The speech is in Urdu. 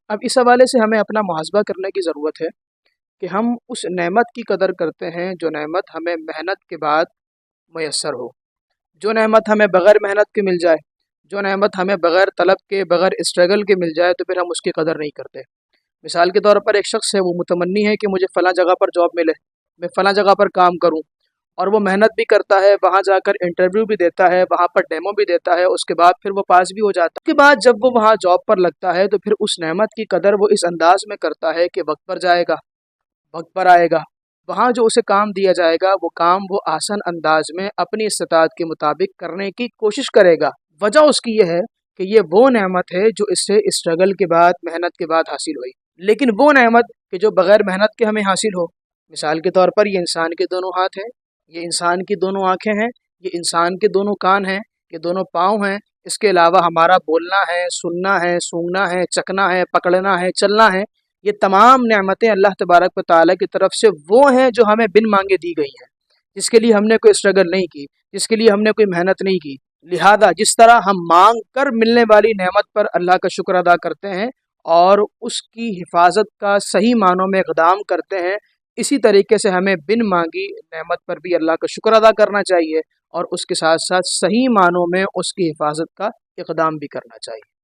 اب اس حوالے سے ہمیں اپنا محاسبہ کرنے کی ضرورت ہے کہ ہم اس نعمت کی قدر کرتے ہیں جو نعمت ہمیں محنت کے بعد میسر ہو، جو نعمت ہمیں بغیر محنت کے مل جائے، جو نعمت ہمیں بغیر طلب کے، بغیر اسٹرگل کے مل جائے، تو پھر ہم اس کی قدر نہیں کرتے۔ مثال کے طور پر ایک شخص ہے، وہ متمنی ہے کہ مجھے فلاں جگہ پر جاب ملے، میں فلاں جگہ پر کام کروں، اور وہ محنت بھی کرتا ہے، وہاں جا کر انٹرویو بھی دیتا ہے، وہاں پر ڈیمو بھی دیتا ہے، اس کے بعد پھر وہ پاس بھی ہو جاتا ہے۔ اس کے بعد جب وہ وہاں جاب پر لگتا ہے تو پھر اس نعمت کی قدر وہ اس انداز میں کرتا ہے کہ وقت پر جائے گا، وقت پر آئے گا، وہاں جو اسے کام دیا جائے گا وہ کام وہ آسان انداز میں اپنی استطاعت کے مطابق کرنے کی کوشش کرے گا۔ وجہ اس کی یہ ہے کہ یہ وہ نعمت ہے جو اس سے اسٹرگل کے بعد، محنت کے بعد حاصل ہوئی، لیکن وہ نعمت کہ جو بغیر محنت کے ہمیں حاصل ہو، مثال کے طور پر یہ انسان کے دونوں ہاتھ ہیں، یہ انسان کی دونوں آنکھیں ہیں، یہ انسان کے دونوں کان ہیں، یہ دونوں پاؤں ہیں، اس کے علاوہ ہمارا بولنا ہے، سننا ہے، سونگھنا ہے، چکنا ہے، پکڑنا ہے، چلنا ہے، یہ تمام نعمتیں اللہ تبارک و تعالیٰ کی طرف سے وہ ہیں جو ہمیں بن مانگے دی گئی ہیں، جس کے لیے ہم نے کوئی اسٹرگل نہیں کی، جس کے لیے ہم نے کوئی محنت نہیں کی۔ لہذا جس طرح ہم مانگ کر ملنے والی نعمت پر اللہ کا شکر ادا کرتے ہیں اور اس کی حفاظت کا صحیح معنوں میں اقدام کرتے ہیں، اسی طریقے سے ہمیں بن مانگی نعمت پر بھی اللہ کا شکر ادا کرنا چاہیے، اور اس کے ساتھ ساتھ صحیح معنوں میں اس کی حفاظت کا اقدام بھی کرنا چاہیے۔